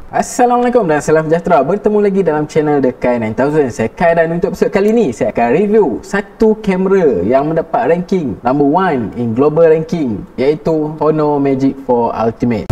Assalamualaikum dan salam sejahtera. Bertemu lagi dalam channel The Kai 9000. Saya Kai dan untuk episode kali ini saya akan review satu kamera yang mendapat ranking number 1 in global ranking, iaitu Honor Magic 4 Ultimate.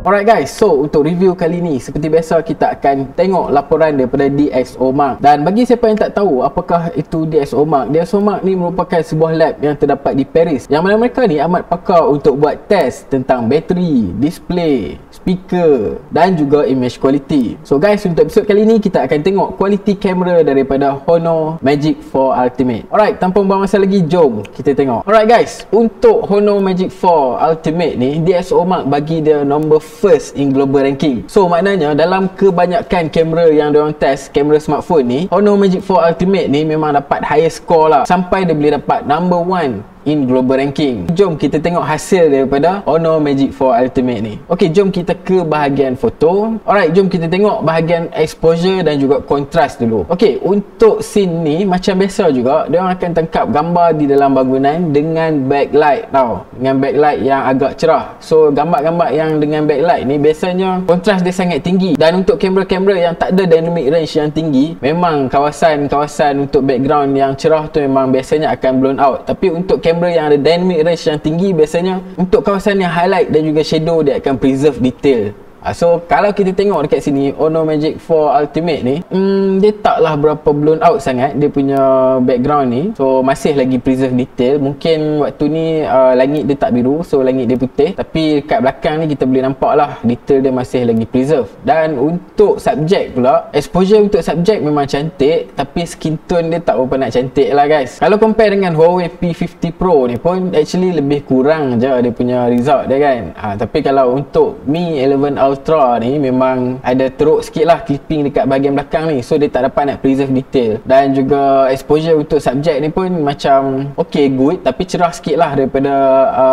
Alright guys, so untuk review kali ni seperti biasa kita akan tengok laporan daripada DxOMark. Dan bagi siapa yang tak tahu apakah itu DxOMark, DxOMark ni merupakan sebuah lab yang terdapat di Paris, yang mana mereka ni amat pakar untuk buat test tentang bateri, display, speaker dan juga image quality. So guys, untuk episod kali ni kita akan tengok quality kamera daripada Honor Magic 4 Ultimate. Alright, tanpa membuang masa lagi, jom kita tengok. Alright guys, untuk Honor Magic 4 Ultimate ni, DxOMark bagi dia number first in global ranking. So maknanya dalam kebanyakan kamera yang diorang test, kamera smartphone ni, Honor Magic 4 Ultimate ni memang dapat higher score lah, sampai dia boleh dapat number 1 in global ranking. Jom kita tengok hasil daripada Honor Magic 4 Ultimate ni. Okey, jom kita ke bahagian foto. Alright, jom kita tengok bahagian exposure dan juga kontras dulu. Okey, untuk scene ni macam biasa juga, dia orang akan tangkap gambar di dalam bangunan dengan backlight tau, dengan backlight yang agak cerah. So gambar-gambar yang dengan backlight ni biasanya kontras dia sangat tinggi, dan untuk kamera-kamera yang tak ada dynamic range yang tinggi, memang kawasan-kawasan untuk background yang cerah tu memang biasanya akan blown out. Tapi untuk kamera yang ada dynamic range yang tinggi, biasanya untuk kawasan yang highlight dan juga shadow, dia akan preserve detail. So kalau kita tengok dekat sini, Honor Magic 4 Ultimate ni dia taklah berapa blown out sangat dia punya background ni. So masih lagi preserve detail. Mungkin waktu ni langit dia tak biru, so langit dia putih, tapi dekat belakang ni kita boleh nampak lah detail dia masih lagi preserve. Dan untuk subjek pula, exposure untuk subjek memang cantik, tapi skin tone dia tak berapa nak cantik lah guys. Kalau compare dengan Huawei P50 Pro ni pun actually lebih kurang je dia punya result dia kan. Tapi kalau untuk Mi 11 Ultra ni memang ada teruk sikit lah clipping dekat bahagian belakang ni, so dia tak dapat nak preserve detail. Dan juga exposure untuk subjek ni pun macam okay, good, tapi cerah sikit lah daripada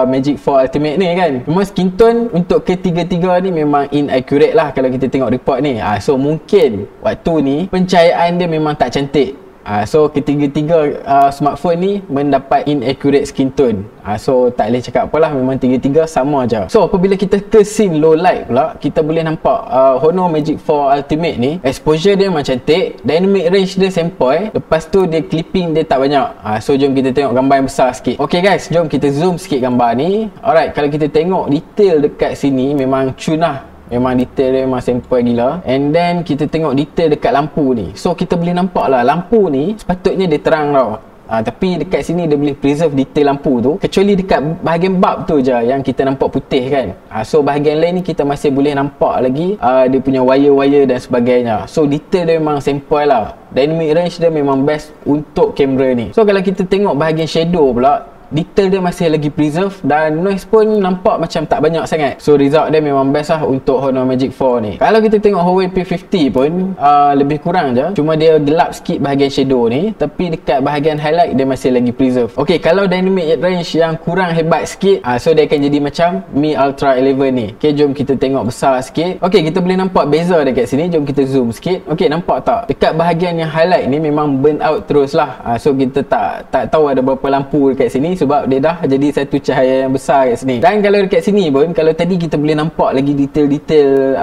Magic 4 Ultimate ni kan. Memang skin tone untuk ketiga-tiga ni memang inaccurate lah kalau kita tengok report ni. So mungkin waktu ni pencahayaan dia memang tak cantik. So ketiga-tiga smartphone ni mendapat inaccurate skin tone. So tak boleh cakap apalah, memang tiga-tiga sama aja. So apabila kita ke scene low light pula, kita boleh nampak Honor Magic 4 Ultimate ni exposure dia memang cantik, dynamic range dia sempoi, lepas tu dia clipping dia tak banyak. So jom kita tengok gambar yang besar sikit. Okay guys, jom kita zoom sikit gambar ni. Alright, kalau kita tengok detail dekat sini memang cun lah, memang detail dia memang sempoi gila. And then kita tengok detail dekat lampu ni, so kita boleh nampak lah lampu ni sepatutnya dia terang tau. Tapi dekat sini dia boleh preserve detail lampu tu, kecuali dekat bahagian bulb tu je yang kita nampak putih kan. So bahagian lain ni kita masih boleh nampak lagi dia punya wire-wire dan sebagainya. So detail dia memang sempoi lah, dynamic range dia memang best untuk kamera ni. So kalau kita tengok bahagian shadow pula, detail dia masih lagi preserve dan noise pun nampak macam tak banyak sangat. So result dia memang best lah untuk Honor Magic 4 ni. Kalau kita tengok Huawei P50 pun lebih kurang je, cuma dia gelap sikit bahagian shadow ni, tapi dekat bahagian highlight dia masih lagi preserve. Okay, kalau dynamic range yang kurang hebat sikit, so dia akan jadi macam Mi Ultra 11 ni. Okay, jom kita tengok besar sikit. Okay, kita boleh nampak beza dekat sini. Jom kita zoom sikit. Okay, nampak tak? Dekat bahagian yang highlight ni memang burn out terus lah. So kita tak tahu ada berapa lampu dekat sini, sebab dia dah jadi satu cahaya yang besar kat sini. Dan kalau dekat sini pun, kalau tadi kita boleh nampak lagi detail-detail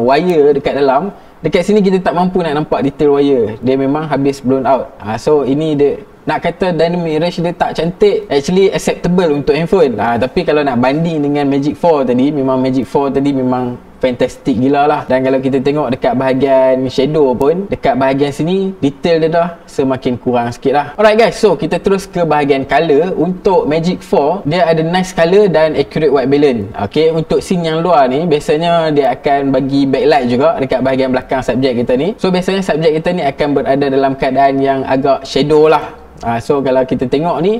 wire dekat dalam, dekat sini kita tak mampu nak nampak detail wire, dia memang habis blown out. So ini dia, nak kata dynamic range dia tak cantik, actually acceptable untuk handphone. Tapi kalau nak banding dengan Magic 4 tadi, memang Magic 4 tadi memang fantastic gila lah. Dan kalau kita tengok dekat bahagian shadow pun, dekat bahagian sini detail dia dah semakin kurang sikit lah. Alright guys, so kita terus ke bahagian color. Untuk Magic 4 dia ada nice color dan accurate white balance. Okay, untuk scene yang luar ni biasanya dia akan bagi backlight juga dekat bahagian belakang subjek kita ni. So biasanya subjek kita ni akan berada dalam keadaan yang agak shadow lah. So kalau kita tengok ni,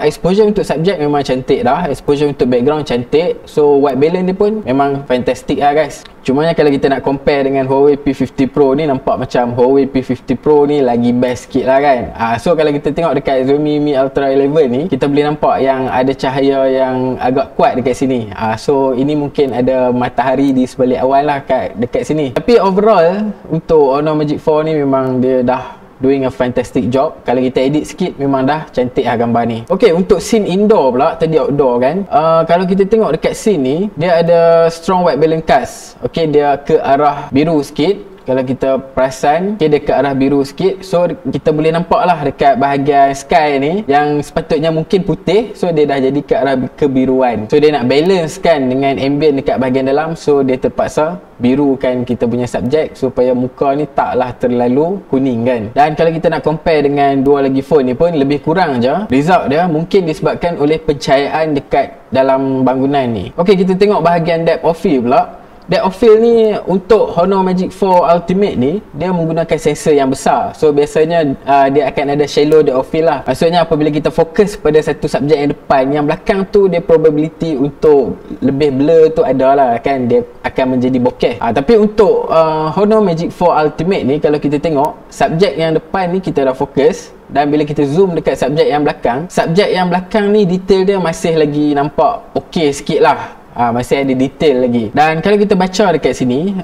exposure untuk subjek memang cantik dah, exposure untuk background cantik. So white balance dia pun memang fantastic lah guys. Cumanya kalau kita nak compare dengan Huawei P50 Pro ni, nampak macam Huawei P50 Pro ni lagi best sikit lah kan. So kalau kita tengok dekat Xiaomi Mi Ultra 11 ni, kita boleh nampak yang ada cahaya yang agak kuat dekat sini. So ini mungkin ada matahari di sebalik awan lah dekat sini. Tapi overall untuk Honor Magic 4 ni memang dia dah doing a fantastic job. Kalau kita edit sikit memang dah cantik lah gambar ni. Okay, untuk scene indoor pula, tadi outdoor kan. Kalau kita tengok dekat scene ni, dia ada strong white balance cast. Okay, dia ke arah biru sikit. Kalau kita perasan, okay, dia ke arah biru sikit. So kita boleh nampak lah dekat bahagian sky ni yang sepatutnya mungkin putih, so dia dah jadi ke arah kebiruan. So dia nak balance kan dengan ambient dekat bahagian dalam, so dia terpaksa birukan kita punya subjek supaya muka ni taklah terlalu kuning kan. Dan kalau kita nak compare dengan dua lagi phone ni pun lebih kurang je result dia, mungkin disebabkan oleh pencahayaan dekat dalam bangunan ni. Okay, kita tengok bahagian depth of field pula. Depth of field ni untuk Honor Magic 4 Ultimate ni, dia menggunakan sensor yang besar. So biasanya dia akan ada shallow depth of field lah. Maksudnya apabila kita fokus pada satu subjek yang depan, yang belakang tu dia probability untuk lebih blur tu ada lah kan, dia akan menjadi bokeh. Tapi untuk Honor Magic 4 Ultimate ni, kalau kita tengok subjek yang depan ni kita dah fokus, dan bila kita zoom dekat subjek yang belakang ni detail dia masih lagi nampak okey sikit lah. Masih ada detail lagi. Dan kalau kita baca dekat sini,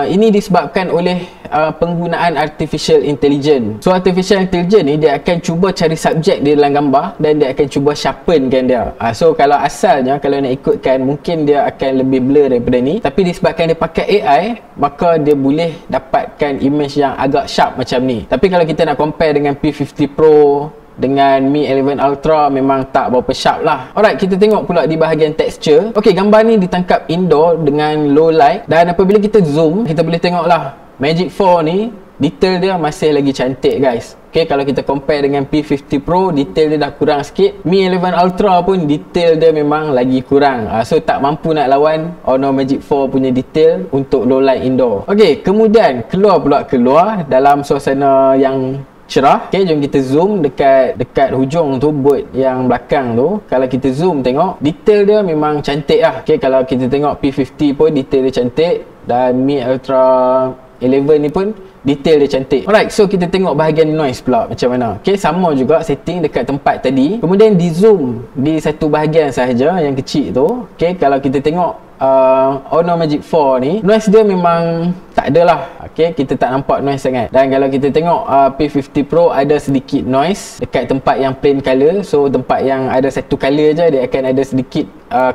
ini disebabkan oleh penggunaan artificial intelligence. So artificial intelligence ni dia akan cuba cari subjek di dalam gambar dan dia akan cuba sharpenkan dia. So kalau asalnya, kalau nak ikutkan, mungkin dia akan lebih blur daripada ni, tapi disebabkan dia pakai AI, maka dia boleh dapatkan image yang agak sharp macam ni. Tapi kalau kita nak compare dengan P50 Pro dengan Mi 11 Ultra, memang tak berapa sharp lah. Alright, kita tengok pula di bahagian texture. Okay, gambar ni ditangkap indoor dengan low light, dan apabila kita zoom, kita boleh tengok lah Magic 4 ni detail dia masih lagi cantik guys. Okay, kalau kita compare dengan P50 Pro, detail dia dah kurang sikit. Mi 11 Ultra pun detail dia memang lagi kurang. So tak mampu nak lawan Honor Magic 4 punya detail untuk low light indoor. Okay, kemudian keluar dalam suasana yang cerah. Okay, jom kita zoom dekat hujung tu, boot yang belakang tu. Kalau kita zoom tengok, detail dia memang cantik lah. Okay, kalau kita tengok P50 pun detail dia cantik, dan Mi Ultra 11 ni pun detail dia cantik. Alright, so kita tengok bahagian noise pula macam mana. Okay, sama juga setting dekat tempat tadi, kemudian di zoom di satu bahagian sahaja yang kecil tu. Okay, kalau kita tengok Honor Magic 4 ni, noise dia memang tak ada lah. Okay, kita tak nampak noise sangat. Dan kalau kita tengok P50 Pro, ada sedikit noise dekat tempat yang plain color. So tempat yang ada satu color je, dia akan ada sedikit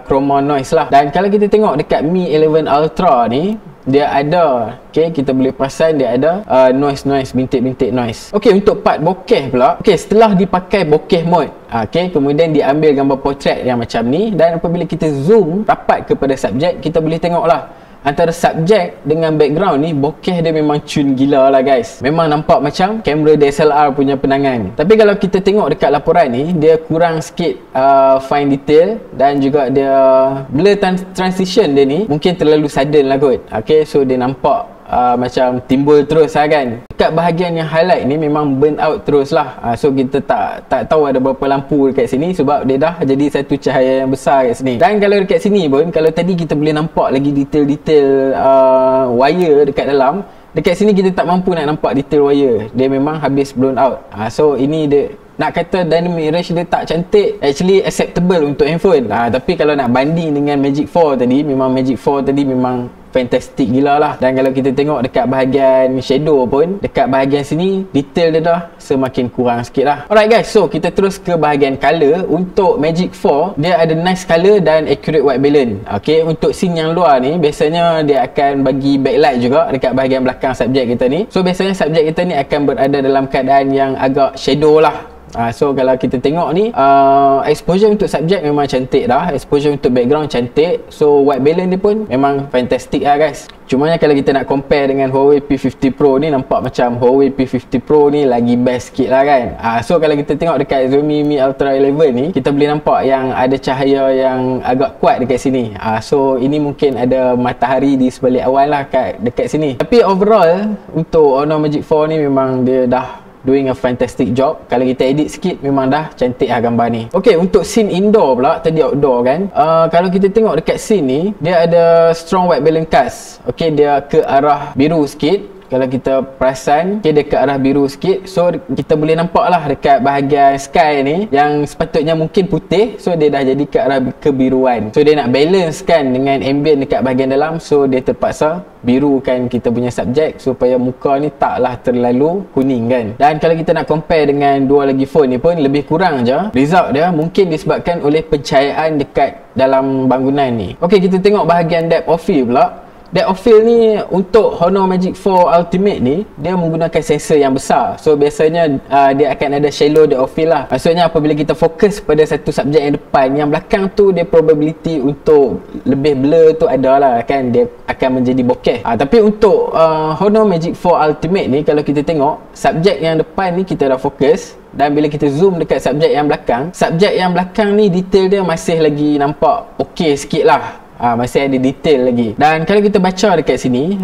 chroma noise lah. Dan kalau kita tengok dekat Mi 11 Ultra ni, dia ada, okay, kita boleh perasan dia ada noise, bintik-bintik noise. Okay, untuk part bokeh pula. Okay, setelah dipakai bokeh mode, okay, kemudian diambil gambar portrait yang macam ni, dan apabila kita zoom rapat kepada subjek, kita boleh tengok lah antara subjek dengan background ni, bokeh dia memang cun gila lah guys. Memang nampak macam kamera DSLR punya penangan. Tapi kalau kita tengok dekat laporan ni, dia kurang sikit fine detail, dan juga dia blur transition dia ni mungkin terlalu sudden lah kot. Okay, so dia nampak macam timbul terus lah kan. Dekat bahagian yang highlight ni memang burn out terus lah. So kita tak tahu ada berapa lampu dekat sini, sebab dia dah jadi satu cahaya yang besar kat sini. Dan kalau dekat sini pun, kalau tadi kita boleh nampak lagi detail-detail wire dekat dalam, dekat sini kita tak mampu nak nampak detail wire. Dia memang habis blown out. So ini dia, nak kata dynamic range dia tak cantik, actually acceptable untuk handphone. Tapi kalau nak banding dengan Magic 4 tadi, memang Magic 4 tadi memang fantastic gila lah. Dan kalau kita tengok dekat bahagian shadow pun, dekat bahagian sini detail dia dah semakin kurang sikit lah. Alright guys, so kita terus ke bahagian color. Untuk Magic 4, dia ada nice color dan accurate white balance. Okay, untuk scene yang luar ni, biasanya dia akan bagi backlight juga dekat bahagian belakang subjek kita ni. So biasanya subjek kita ni akan berada dalam keadaan yang agak shadow lah. So kalau kita tengok ni, exposure untuk subjek memang cantik dah, exposure untuk background cantik. So white balance ni pun memang fantastic lah guys. Cumanya kalau kita nak compare dengan Huawei P50 Pro ni, nampak macam Huawei P50 Pro ni lagi best sikit lah kan. So kalau kita tengok dekat Xiaomi Mi Ultra 11 ni, kita boleh nampak yang ada cahaya yang agak kuat dekat sini. So ini mungkin ada matahari di sebalik awan lah dekat sini. Tapi overall untuk Honor Magic 4 ni memang dia dah doing a fantastic job. Kalau kita edit sikit memang dah cantik lah gambar ni. Okay, untuk scene indoor pula, tadi outdoor kan. Kalau kita tengok dekat scene ni, dia ada strong white balance cast. Okay, dia ke arah biru sikit. kalau kita perasan, okay, dia ke arah biru sikit. So kita boleh nampak lah dekat bahagian sky ni yang sepatutnya mungkin putih, so dia dah jadi ke arah kebiruan. So dia nak balance kan dengan ambient dekat bahagian dalam, so dia terpaksa birukan kita punya subjek supaya muka ni taklah terlalu kuning kan. Dan kalau kita nak compare dengan dua lagi phone ni pun lebih kurang je result dia, mungkin disebabkan oleh pencahayaan dekat dalam bangunan ni. Okey, kita tengok bahagian depth of field pula. Depth of field ni untuk Honor Magic 4 Ultimate ni, dia menggunakan sensor yang besar. So biasanya dia akan ada shallow depth of field lah. Maksudnya apabila kita fokus pada satu subjek yang depan, yang belakang tu dia probability untuk lebih blur tu ada lah kan, dia akan menjadi bokeh. Tapi untuk Honor Magic 4 Ultimate ni, kalau kita tengok subjek yang depan ni kita dah fokus, dan bila kita zoom dekat subjek yang belakang ni detail dia masih lagi nampak okey sikit lah. Masih ada detail lagi. Dan kalau kita baca dekat sini,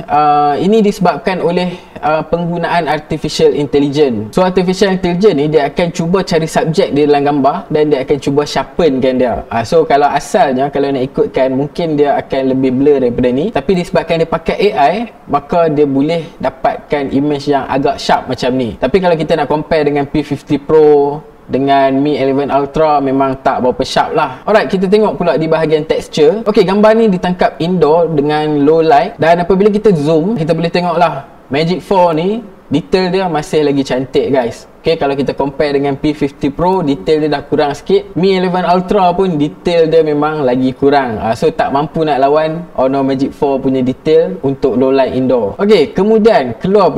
ini disebabkan oleh penggunaan artificial intelligence. So artificial intelligence ni dia akan cuba cari subjek di dalam gambar dan dia akan cuba sharpenkan dia. So kalau asalnya, kalau nak ikutkan, mungkin dia akan lebih blur daripada ni, tapi disebabkan dia pakai AI, maka dia boleh dapatkan image yang agak sharp macam ni. Tapi kalau kita nak compare dengan P50 Pro dengan Mi 11 Ultra, memang tak berapa sharp lah. Alright, kita tengok pula di bahagian texture. Okey, gambar ni ditangkap indoor dengan low light, dan apabila kita zoom, kita boleh tengok lah Magic 4 ni detail dia masih lagi cantik guys. Okey, kalau kita compare dengan P50 Pro, detail dia dah kurang sikit. Mi 11 Ultra pun detail dia memang lagi kurang. So tak mampu nak lawan Honor Magic 4 punya detail untuk low light indoor. Okey, kemudian keluar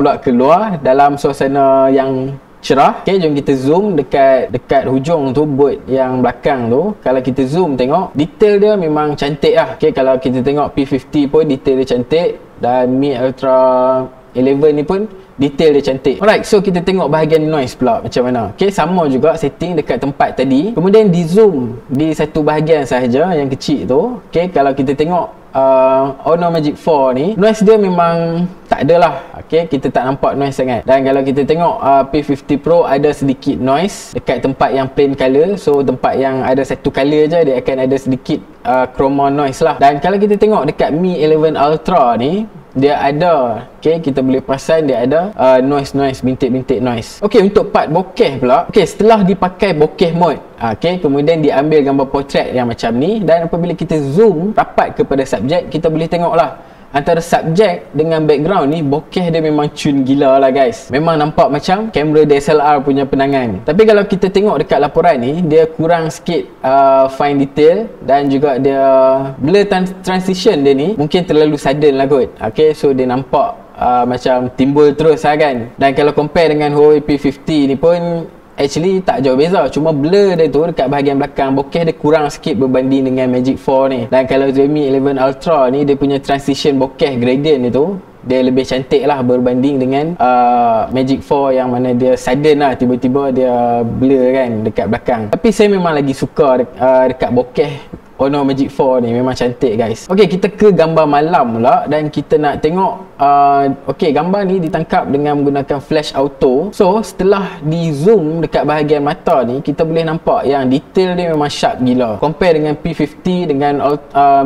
dalam suasana yang cerah. Okey, jom kita zoom dekat hujung tu, boot yang belakang tu. Kalau kita zoom tengok, detail dia memang cantik lah. Okey, kalau kita tengok P50 pun detail dia cantik, dan Mi Ultra 11 ni pun detail dia cantik. Alright, so kita tengok bahagian noise pula macam mana. Okey, sama juga setting dekat tempat tadi. Kemudian di zoom di satu bahagian sahaja yang kecil tu. Okey, kalau kita tengok Honor Magic 4 ni, noise dia memang tak ada lah. Okay, kita tak nampak noise sangat. Dan kalau kita tengok P50 Pro, ada sedikit noise dekat tempat yang plain color. So tempat yang ada satu color je, dia akan ada sedikit chroma noise lah. Dan kalau kita tengok dekat Mi 11 Ultra ni, dia ada, okay, kita boleh perasan dia ada noise, bintik-bintik noise. Okay, untuk part bokeh pula, okay, setelah dipakai bokeh mode, okay, kemudian diambil gambar portrait yang macam ni, dan apabila kita zoom rapat kepada subjek, kita boleh tengok lah antara subjek dengan background ni, bokeh dia memang cun gila lah guys. Memang nampak macam kamera DSLR punya penangan. Tapi kalau kita tengok dekat laporan ni, dia kurang sikit fine detail, dan juga dia blur transition dia ni mungkin terlalu sudden lah kot. Okay, so dia nampak macam timbul terus lah kan. Dan kalau compare dengan Huawei P50 ni pun actually tak jauh beza, cuma blur dia tu dekat bahagian belakang, bokeh dia kurang sikit berbanding dengan Magic 4 ni. Dan kalau Xiaomi 11 Ultra ni, dia punya transition bokeh gradient itu dia lebih cantik lah berbanding dengan Magic 4 yang mana dia sudden lah, tiba-tiba dia blur kan dekat belakang. Tapi saya memang lagi suka dekat bokeh Honor Magic 4 ni, memang cantik guys. Okey, kita ke gambar malam pula, dan kita nak tengok okey, gambar ni ditangkap dengan menggunakan flash auto. So setelah di zoom dekat bahagian mata ni, kita boleh nampak yang detail dia memang sharp gila. Compare dengan P50 dengan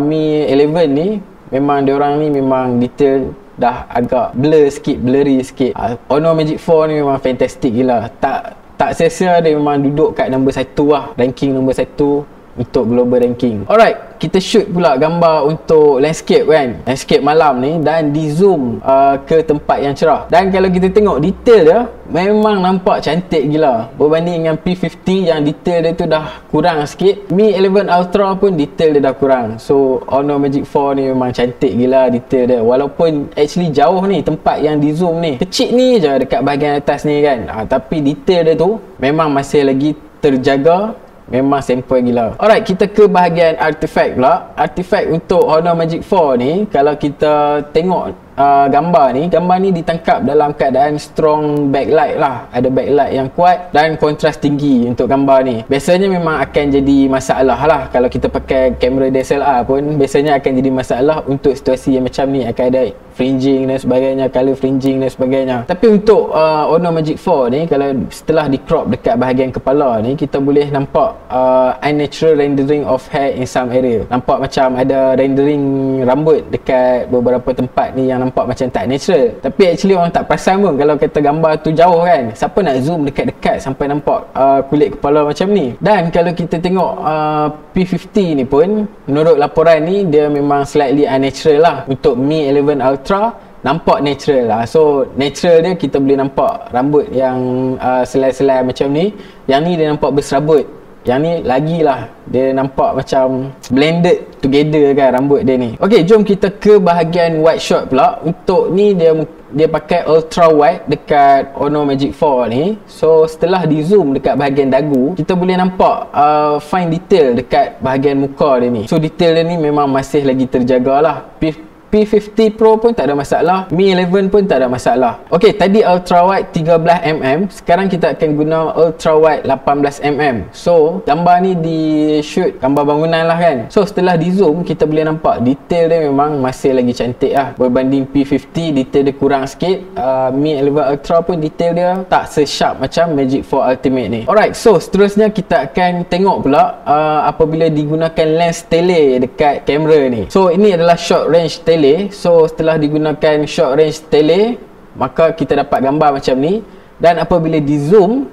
Mi 11 ni, memang diorang ni memang detail dah agak blur sikit, blurry sikit. Honor Magic 4 ni memang fantastic gila. Tak sia-sia dia memang duduk kat nombor 1 lah, ranking nombor 1 untuk global ranking. Alright, kita shoot pula gambar untuk landscape kan, landscape malam ni, dan di zoom ke tempat yang cerah. Dan kalau kita tengok detail dia, memang nampak cantik gila berbanding dengan P50 yang detail dia tu dah kurang sikit. Mi 11 Ultra pun detail dia dah kurang. So Honor Magic 4 ni memang cantik gila detail dia, walaupun actually jauh ni tempat yang di zoom ni, kecil ni je dekat bahagian atas ni kan, tapi detail dia tu memang masih lagi terjaga, memang sample gila. Alright, kita ke bahagian artifact pula. Artifact untuk Honor Magic 4 ni, kalau kita tengok gambar ni ditangkap dalam keadaan strong backlight lah. Ada backlight yang kuat dan kontras tinggi untuk gambar ni. Biasanya memang akan jadi masalah lah kalau kita pakai kamera DSLR pun, biasanya akan jadi masalah untuk situasi yang macam ni, akan ada fringing dan sebagainya, color fringing dan sebagainya. Tapi untuk Honor Magic 4 ni, kalau setelah di crop dekat bahagian kepala ni, kita boleh nampak unnatural rendering of hair in some area. Nampak macam ada rendering rambut dekat beberapa tempat ni yang nampak macam tak natural. Tapi actually orang tak perasan pun kalau kata gambar tu jauh kan. Siapa nak zoom dekat-dekat sampai nampak kulit kepala macam ni. Dan kalau kita tengok P50 ni pun, menurut laporan ni dia memang slightly unnatural lah. Untuk Mi 11 Ultra nampak natural lah. So natural dia kita boleh nampak rambut yang selai-selai macam ni. Yang ni dia nampak berserabut. Yang ni lagi lah, dia nampak macam blended together kan rambut dia ni. Ok, jom kita ke bahagian wide shot pula. Untuk ni dia pakai ultra wide dekat Honor Magic 4 ni. So setelah di zoom dekat bahagian dagu, kita boleh nampak fine detail dekat bahagian muka dia ni. So detail dia ni memang masih lagi terjaga lah. P50 Pro pun tak ada masalah, Mi 11 pun tak ada masalah. Ok, tadi ultra wide 13mm, sekarang kita akan guna ultra wide 18mm. So gambar ni di shoot gambar bangunan lah kan. So setelah di zoom kita boleh nampak detail dia memang masih lagi cantik lah. Berbanding P50 detail dia kurang sikit. Mi 11 Ultra pun detail dia tak se-sharp macam Magic 4 Ultimate ni. Alright, so seterusnya kita akan tengok pula apabila digunakan lens tele dekat kamera ni. So ini adalah short range tele. So setelah digunakan short range tele, maka kita dapat gambar macam ni. Dan apabila di zoom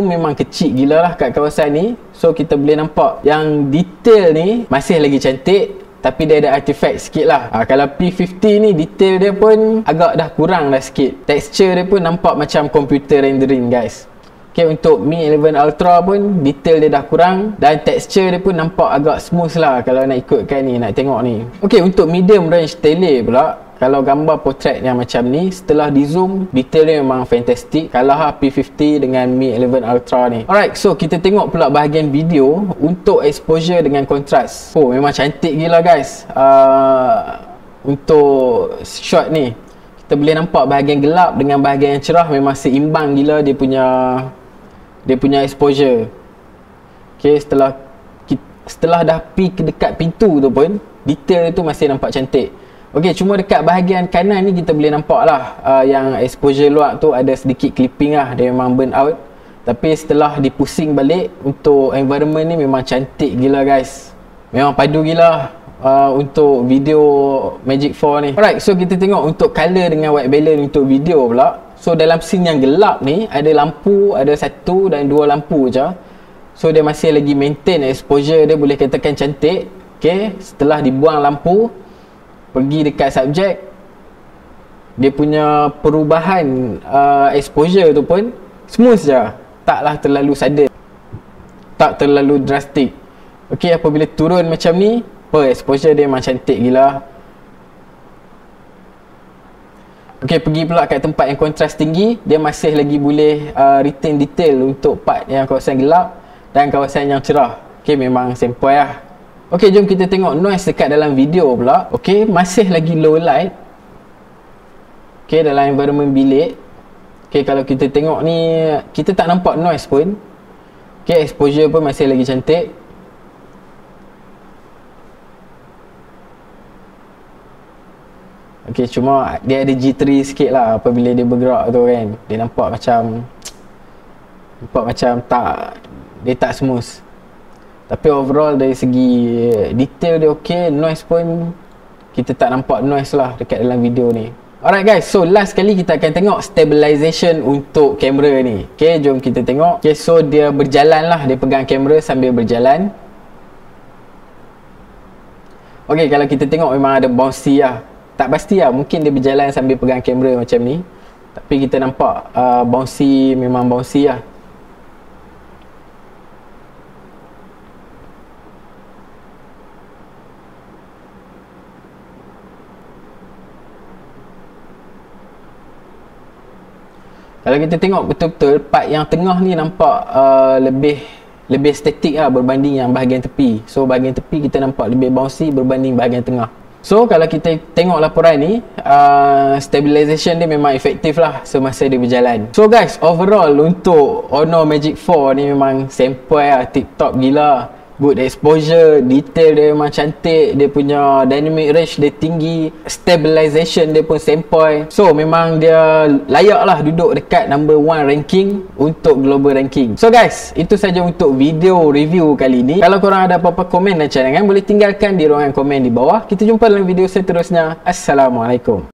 memang kecil gila lah kat kawasan ni. So kita boleh nampak yang detail ni masih lagi cantik, tapi dia ada artifact sikit lah. Kalau P50 ni detail dia pun agak dah kurang dah sikit. Texture dia pun nampak macam computer rendering guys. Okay, untuk Mi 11 Ultra pun detail dia dah kurang dan texture dia pun nampak agak smooth lah kalau nak ikutkan ni, nak tengok ni. Okay, untuk medium range tele pula, kalau gambar portrait yang macam ni, setelah di zoom detail dia memang fantastic, kalah P50 dengan Mi 11 Ultra ni. Alright, so kita tengok pula bahagian video untuk exposure dengan kontras. Oh, memang cantik gila guys. Untuk shot ni kita boleh nampak bahagian gelap dengan bahagian yang cerah memang seimbang gila dia punya exposure. Okay, setelah dah peak dekat pintu tu pun detail tu masih nampak cantik. Ok, cuma dekat bahagian kanan ni kita boleh nampak lah yang exposure luar tu ada sedikit clipping lah, dia memang burn out. Tapi setelah dipusing balik, untuk environment ni memang cantik gila guys. Memang padu gila untuk video Magic 4 ni. Alright, so kita tengok untuk color dengan white balance untuk video pula. So dalam scene yang gelap ni ada lampu, ada satu dan dua lampu je. So dia masih lagi maintain exposure dia, boleh katakan cantik. Okay, setelah dibuang lampu, pergi dekat subjek, dia punya perubahan exposure tu pun smooth je, taklah terlalu sudden, tak terlalu drastik. Okay, apabila turun macam ni, exposure dia memang cantik gila. Ok, pergi pula kat tempat yang kontras tinggi, dia masih lagi boleh retain detail untuk part yang kawasan gelap dan kawasan yang cerah. Ok, memang sempoi lah. Ok, jom kita tengok noise dekat dalam video pula. Ok, masih lagi low light. Ok, dalam environment bilik. Ok, kalau kita tengok ni, kita tak nampak noise pun. Ok, exposure pun masih lagi cantik. Ok, cuma dia ada G3 sikit lah apabila dia bergerak tu kan. Dia nampak macam dia tak smooth. Tapi overall dari segi detail dia ok. Noise pun kita tak nampak noise lah dekat dalam video ni. Alright guys, so last kali kita akan tengok stabilization untuk kamera ni. Ok, jom kita tengok. Ok, so dia berjalan lah, dia pegang kamera sambil berjalan. Ok, kalau kita tengok memang ada bouncy lah. Tak pasti lah, mungkin dia berjalan sambil pegang kamera macam ni. Tapi kita nampak bouncy, memang bouncy lah. Kalau kita tengok betul-betul part yang tengah ni nampak lebih statik lah berbanding yang bahagian tepi. So bahagian tepi kita nampak lebih bouncy berbanding bahagian tengah. So kalau kita tengok laporan ni, stabilization dia memang efektif lah semasa dia berjalan. So guys, overall untuk Honor Magic 4 ni memang sempoi lah, tip-top gila. Good exposure, detail dia memang cantik, dia punya dynamic range dia tinggi, stabilization dia pun sempoi. So memang dia layak lah duduk dekat number 1 ranking untuk global ranking. So guys, itu saja untuk video review kali ni. Kalau korang ada apa-apa komen dan cadangan, boleh tinggalkan di ruangan komen di bawah. Kita jumpa dalam video seterusnya. Assalamualaikum.